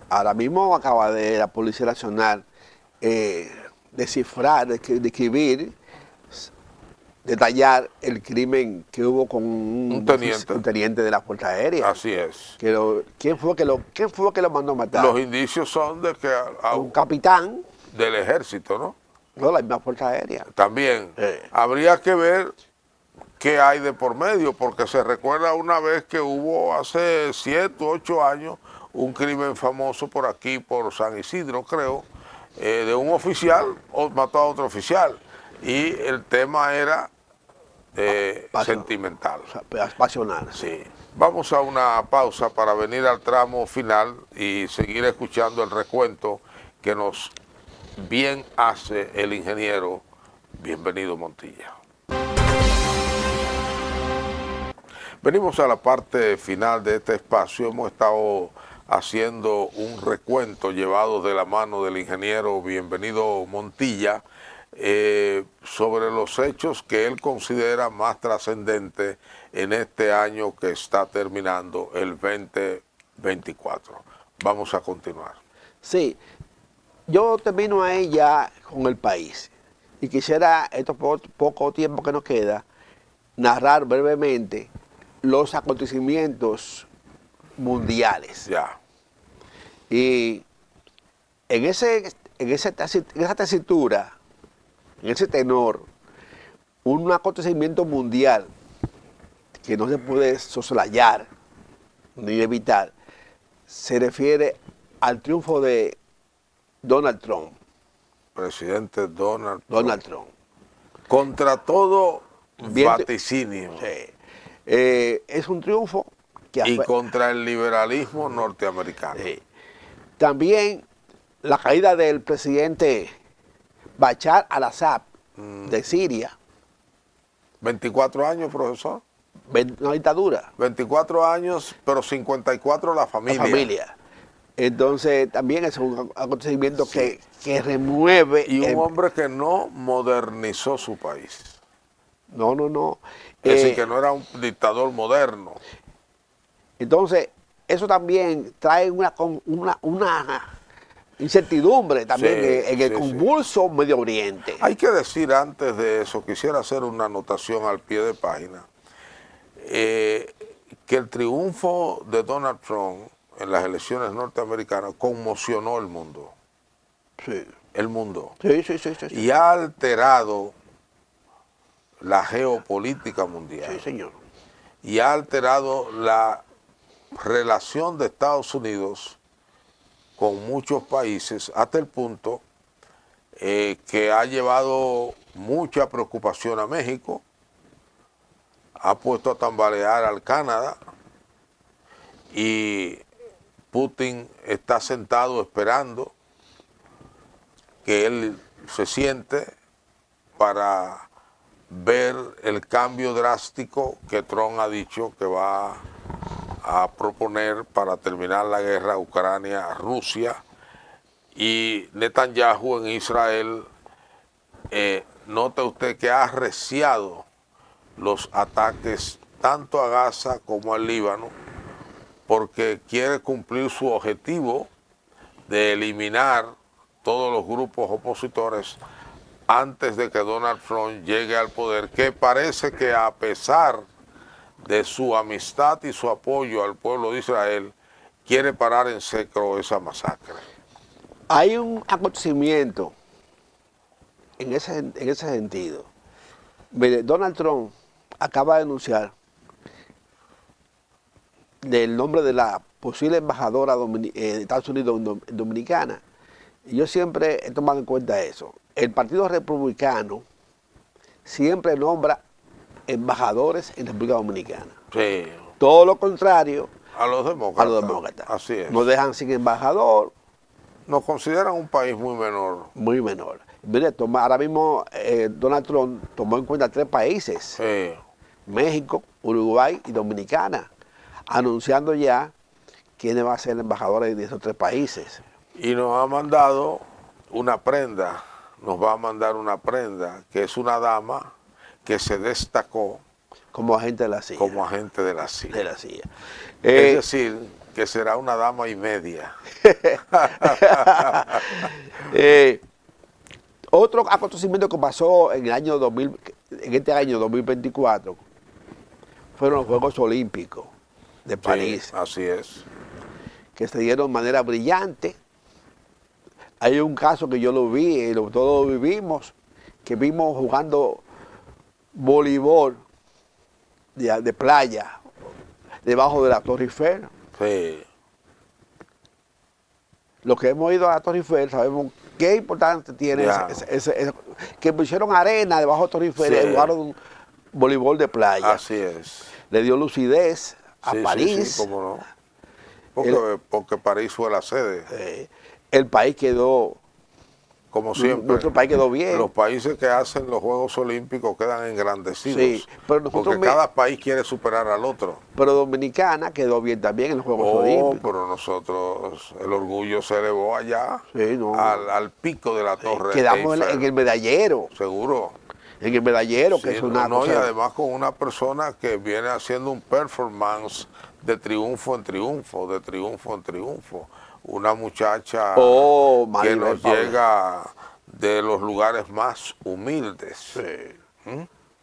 [SPEAKER 2] Ahora mismo acaba de la Policía Nacional descifrar, describir, detallar el crimen que hubo con un teniente de la Fuerza Aérea.
[SPEAKER 1] Así es.
[SPEAKER 2] ¿Quién fue que lo mandó a matar?
[SPEAKER 1] Los indicios son de que
[SPEAKER 2] un capitán
[SPEAKER 1] del ejército, ¿no?
[SPEAKER 2] No, la misma Fuerza Aérea.
[SPEAKER 1] También. Habría que ver qué hay de por medio, porque se recuerda una vez que hubo hace 7 u 8 años un crimen famoso por aquí, por San Isidro, creo, de un oficial, mató a otro oficial. Y el tema era sentimental.
[SPEAKER 2] Pasional.
[SPEAKER 1] Sí. Vamos a una pausa para venir al tramo final y seguir escuchando el recuento que nos bien hace el ingeniero Bienvenido Montilla. Venimos a la parte final de este espacio. Hemos estado haciendo un recuento llevado de la mano del ingeniero Bienvenido Montilla sobre los hechos que él considera más trascendentes en este año que está terminando, el 2024. Vamos a continuar.
[SPEAKER 2] Sí, yo termino ahí ya con el país y quisiera, estos poco tiempo que nos queda, narrar brevemente los acontecimientos mundiales.
[SPEAKER 1] Ya.
[SPEAKER 2] Y en esa tesitura, en ese tenor, un acontecimiento mundial que no se puede soslayar ni evitar, se refiere al triunfo de Donald Trump.
[SPEAKER 1] Presidente Donald
[SPEAKER 2] Trump.
[SPEAKER 1] Contra todo vaticinio.
[SPEAKER 2] Sí. Es un triunfo
[SPEAKER 1] y contra el liberalismo norteamericano.
[SPEAKER 2] Sí. También la caída del presidente Bashar al-Assad de Siria.
[SPEAKER 1] 24 años, profesor.
[SPEAKER 2] Una dictadura.
[SPEAKER 1] 24 años, pero 54 la familia.
[SPEAKER 2] La familia. Entonces también es un acontecimiento que remueve.
[SPEAKER 1] Y un hombre que no modernizó su país.
[SPEAKER 2] No.
[SPEAKER 1] Es decir, que no era un dictador moderno.
[SPEAKER 2] Entonces, eso también trae una incertidumbre también en el convulso Medio Oriente.
[SPEAKER 1] Hay que decir antes de eso, quisiera hacer una anotación al pie de página, que el triunfo de Donald Trump en las elecciones norteamericanas conmocionó el mundo.
[SPEAKER 2] Sí.
[SPEAKER 1] El mundo.
[SPEAKER 2] Sí.
[SPEAKER 1] Y ha alterado la geopolítica mundial.
[SPEAKER 2] Sí, señor.
[SPEAKER 1] Y ha alterado la relación de Estados Unidos con muchos países hasta el punto que ha llevado mucha preocupación a México, ha puesto a tambalear al Canadá y Putin está sentado esperando que él se siente para ver el cambio drástico que Trump ha dicho que va a proponer para terminar la guerra Ucrania-Rusia. Y Netanyahu en Israel, nota usted que ha arreciado los ataques tanto a Gaza como al Líbano, porque quiere cumplir su objetivo de eliminar todos los grupos opositores antes de que Donald Trump llegue al poder, que parece que a pesar de su amistad y su apoyo al pueblo de Israel, quiere parar en seco esa masacre.
[SPEAKER 2] Hay un acontecimiento en ese sentido. Mire, Donald Trump acaba de anunciar del nombre de la posible embajadora de Estados Unidos dominicana. Y yo siempre he tomado en cuenta eso. El Partido Republicano siempre nombra embajadores en República Dominicana.
[SPEAKER 1] Sí.
[SPEAKER 2] Todo lo contrario
[SPEAKER 1] a los demócratas.
[SPEAKER 2] Así es. Nos dejan sin embajador.
[SPEAKER 1] Nos consideran un país muy menor.
[SPEAKER 2] Muy menor. Mire, ahora mismo Donald Trump tomó en cuenta 3 países.
[SPEAKER 1] Sí.
[SPEAKER 2] México, Uruguay y Dominicana, anunciando ya quiénes van a ser embajadores de esos 3 países.
[SPEAKER 1] Y nos ha mandado una prenda, nos va a mandar una prenda, que es una dama que se destacó
[SPEAKER 2] como agente de la CIA.
[SPEAKER 1] Como agente de la CIA.
[SPEAKER 2] De la CIA.
[SPEAKER 1] Es decir, que será una dama y media.
[SPEAKER 2] Otro acontecimiento que pasó en el año 2000, en este año 2024, fueron los Juegos Olímpicos de París,
[SPEAKER 1] Sí, así es.
[SPEAKER 2] que se dieron de manera brillante. Hay un caso que yo lo vi, todos lo vivimos, que vimos jugando voleibol de playa debajo de la Torre Eiffel.
[SPEAKER 1] Sí,
[SPEAKER 2] Los que hemos ido a la Torre Eiffel sabemos qué importante tiene
[SPEAKER 1] Ya.
[SPEAKER 2] que pusieron arena debajo de la Torre Eiffel
[SPEAKER 1] Sí.
[SPEAKER 2] y jugaron voleibol de playa.
[SPEAKER 1] así es.
[SPEAKER 2] Le dio lucidez a
[SPEAKER 1] Sí,
[SPEAKER 2] París.
[SPEAKER 1] sí, cómo no. Porque París fue la sede,
[SPEAKER 2] El país quedó,
[SPEAKER 1] como siempre.
[SPEAKER 2] nuestro país quedó bien.
[SPEAKER 1] Los países que hacen los Juegos Olímpicos quedan engrandecidos.
[SPEAKER 2] Sí, pero nosotros
[SPEAKER 1] porque cada país quiere superar al otro.
[SPEAKER 2] Pero Dominicana quedó bien también en los Juegos Olímpicos.
[SPEAKER 1] Pero nosotros, el orgullo se elevó allá,
[SPEAKER 2] Sí, no.
[SPEAKER 1] al pico de la torre
[SPEAKER 2] Quedamos
[SPEAKER 1] Eiffel.
[SPEAKER 2] en el medallero.
[SPEAKER 1] Seguro.
[SPEAKER 2] En el medallero, que
[SPEAKER 1] Sí,
[SPEAKER 2] es una
[SPEAKER 1] no, y
[SPEAKER 2] cosa.
[SPEAKER 1] además con una persona que viene haciendo un performance de triunfo en triunfo, de triunfo en triunfo. Una muchacha que
[SPEAKER 2] Maribel
[SPEAKER 1] nos
[SPEAKER 2] Paulino.
[SPEAKER 1] llega de los lugares más humildes.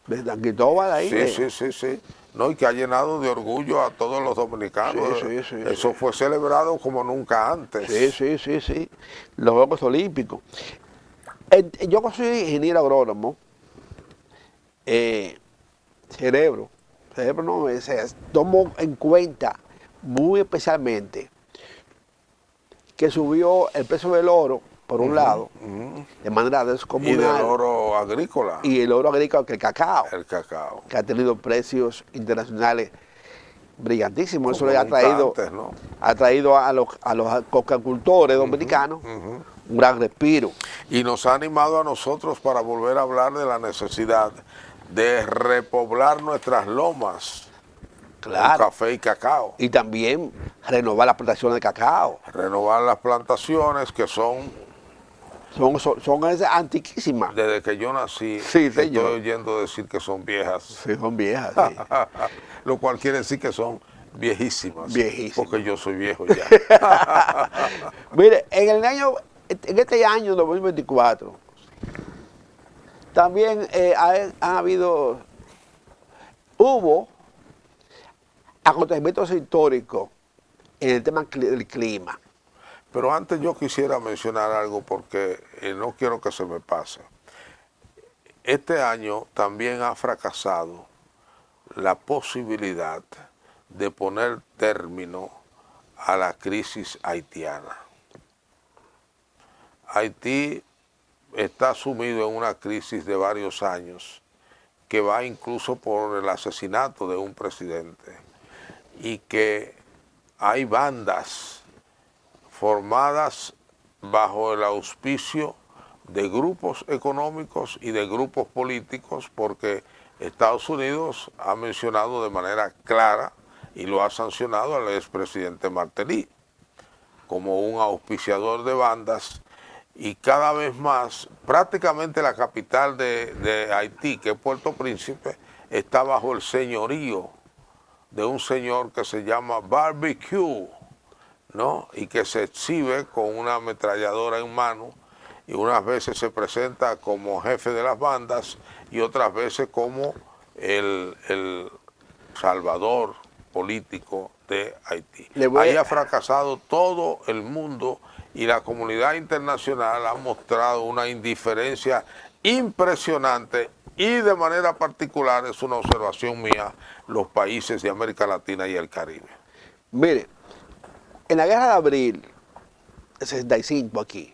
[SPEAKER 2] De San Cristóbal ahí.
[SPEAKER 1] Sí. No, y que ha llenado de orgullo a todos los dominicanos.
[SPEAKER 2] Sí.
[SPEAKER 1] Eso fue celebrado como nunca antes.
[SPEAKER 2] Sí. Los Juegos Olímpicos. Yo que soy ingeniero agrónomo, cerebro no, tomo en cuenta muy especialmente que subió el precio del oro, por un lado, de manera
[SPEAKER 1] Y
[SPEAKER 2] descomunal.
[SPEAKER 1] del oro agrícola,
[SPEAKER 2] Y el oro agrícola, que el cacao,
[SPEAKER 1] el cacao.
[SPEAKER 2] que ha tenido precios internacionales brillantísimos. Eso
[SPEAKER 1] Como
[SPEAKER 2] le ha
[SPEAKER 1] nunca
[SPEAKER 2] traído,
[SPEAKER 1] antes, ¿no?
[SPEAKER 2] ha traído a los cocacultores dominicanos un gran respiro.
[SPEAKER 1] Y nos ha animado a nosotros para volver a hablar de la necesidad de repoblar nuestras lomas con café y cacao.
[SPEAKER 2] Y también renovar las plantaciones de cacao.
[SPEAKER 1] Renovar las plantaciones que son,
[SPEAKER 2] Son antiquísimas.
[SPEAKER 1] desde que yo nací,
[SPEAKER 2] Sí, señor.
[SPEAKER 1] estoy oyendo decir que son viejas.
[SPEAKER 2] Sí, son viejas. Sí.
[SPEAKER 1] Lo cual quiere decir que son viejísimas.
[SPEAKER 2] Viejísimas.
[SPEAKER 1] Porque yo soy viejo ya.
[SPEAKER 2] Mire, en este año 2024, también hubo acontecimientos históricos en el tema del clima.
[SPEAKER 1] Pero antes yo quisiera mencionar algo porque no quiero que se me pase. Este año también ha fracasado la posibilidad de poner término a la crisis haitiana. Haití está sumido en una crisis de varios años que va incluso por el asesinato de un presidente y que hay bandas formadas bajo el auspicio de grupos económicos y de grupos políticos, porque Estados Unidos ha mencionado de manera clara y lo ha sancionado al expresidente Martelly como un auspiciador de bandas, y cada vez más prácticamente la capital de Haití, que es Puerto Príncipe, está bajo el señorío de un señor que se llama Barbecue, ¿no? Y que se exhibe con una ametralladora en mano y unas veces se presenta como jefe de las bandas y otras veces como el salvador político de Haití. Ahí ha fracasado todo el mundo y la comunidad internacional ha mostrado una indiferencia impresionante, y de manera particular, es una observación mía, los países de América Latina y el Caribe.
[SPEAKER 2] Mire, en la guerra de abril del 65 aquí,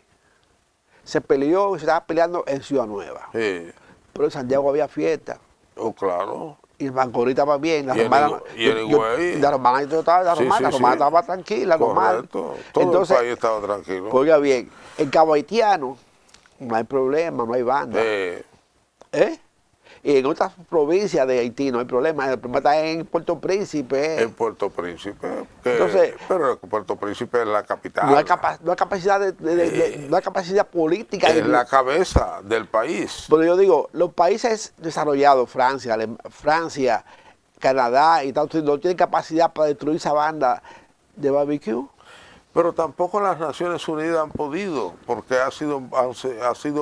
[SPEAKER 2] se estaba peleando en Ciudad Nueva.
[SPEAKER 1] Sí.
[SPEAKER 2] Pero en Santiago había fiesta.
[SPEAKER 1] Oh, claro.
[SPEAKER 2] Y el Bancorí estaba bien. La
[SPEAKER 1] Y
[SPEAKER 2] romana,
[SPEAKER 1] el Higüey.
[SPEAKER 2] la romana estaba tranquila, normal.
[SPEAKER 1] Correcto. Todo
[SPEAKER 2] entonces,
[SPEAKER 1] el país estaba tranquilo.
[SPEAKER 2] Oiga bien, en Cabo Haitiano no hay problema, no hay banda. Y en otras provincias de Haití no hay problema. El problema está en Puerto Príncipe.
[SPEAKER 1] En Puerto Príncipe.
[SPEAKER 2] Entonces,
[SPEAKER 1] pero Puerto Príncipe es la capital.
[SPEAKER 2] No hay capacidad no hay capacidad política.
[SPEAKER 1] Es la cabeza del país.
[SPEAKER 2] Pero yo digo, los países desarrollados, Francia, Canadá y Estados Unidos, no tienen capacidad para destruir esa banda de barbecue.
[SPEAKER 1] Pero tampoco las Naciones Unidas han podido, porque ha sido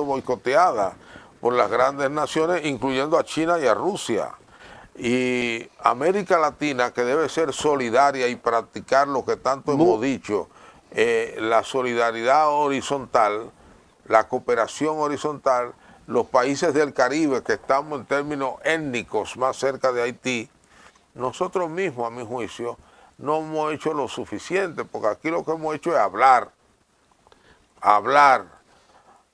[SPEAKER 1] boicoteada por las grandes naciones, incluyendo a China y a Rusia. Y América Latina, que debe ser solidaria y practicar lo que tanto hemos dicho, la solidaridad horizontal, la cooperación horizontal, los países del Caribe, que estamos en términos étnicos más cerca de Haití, nosotros mismos, a mi juicio, no hemos hecho lo suficiente, porque aquí lo que hemos hecho es hablar.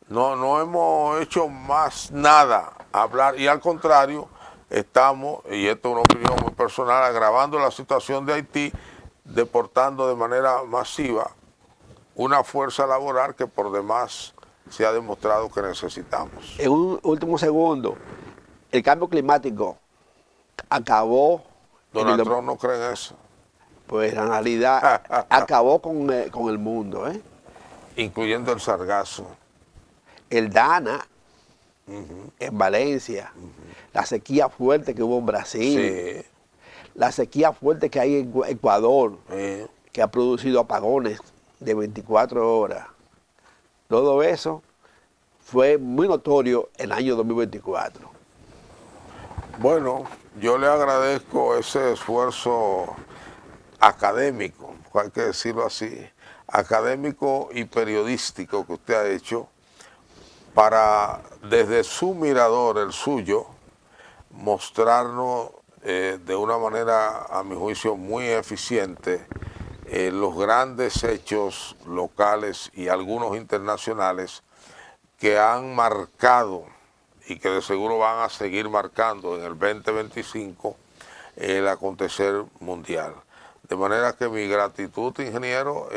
[SPEAKER 1] No hemos hecho más nada, hablar, y al contrario, estamos, y esto es una opinión muy personal, agravando la situación de Haití, deportando de manera masiva una fuerza laboral que por demás se ha demostrado que necesitamos.
[SPEAKER 2] En un último segundo, el cambio climático acabó.
[SPEAKER 1] Donald Trump no cree en eso.
[SPEAKER 2] Pues la realidad acabó con el mundo, ¿eh?
[SPEAKER 1] Incluyendo el sargazo.
[SPEAKER 2] El Dana, en Valencia, la sequía fuerte que hubo en Brasil, la sequía fuerte que hay en Ecuador, que ha producido apagones de 24 horas. Todo eso fue muy notorio en el año 2024.
[SPEAKER 1] Bueno, yo le agradezco ese esfuerzo académico, hay que decirlo así, académico y periodístico que usted ha hecho para, desde su mirador, el suyo, mostrarnos de una manera, a mi juicio, muy eficiente los grandes hechos locales y algunos internacionales que han marcado y que de seguro van a seguir marcando en el 2025 el acontecer mundial. De manera que mi gratitud, ingeniero,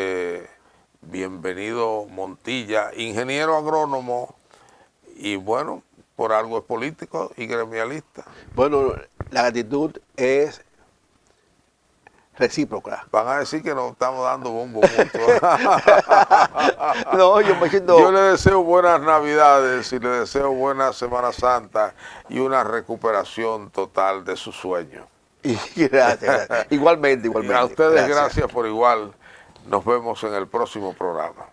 [SPEAKER 1] bienvenido Montilla, ingeniero agrónomo, y bueno, por algo es político y gremialista.
[SPEAKER 2] Bueno, la gratitud es recíproca.
[SPEAKER 1] Van a decir que nos estamos dando bombo mutuo.
[SPEAKER 2] No, yo me siento...
[SPEAKER 1] Yo le deseo buenas Navidades y le deseo buena Semana Santa y una recuperación total de su sueño.
[SPEAKER 2] Gracias. Igualmente.
[SPEAKER 1] Y a ustedes gracias por igual. Nos vemos en el próximo programa.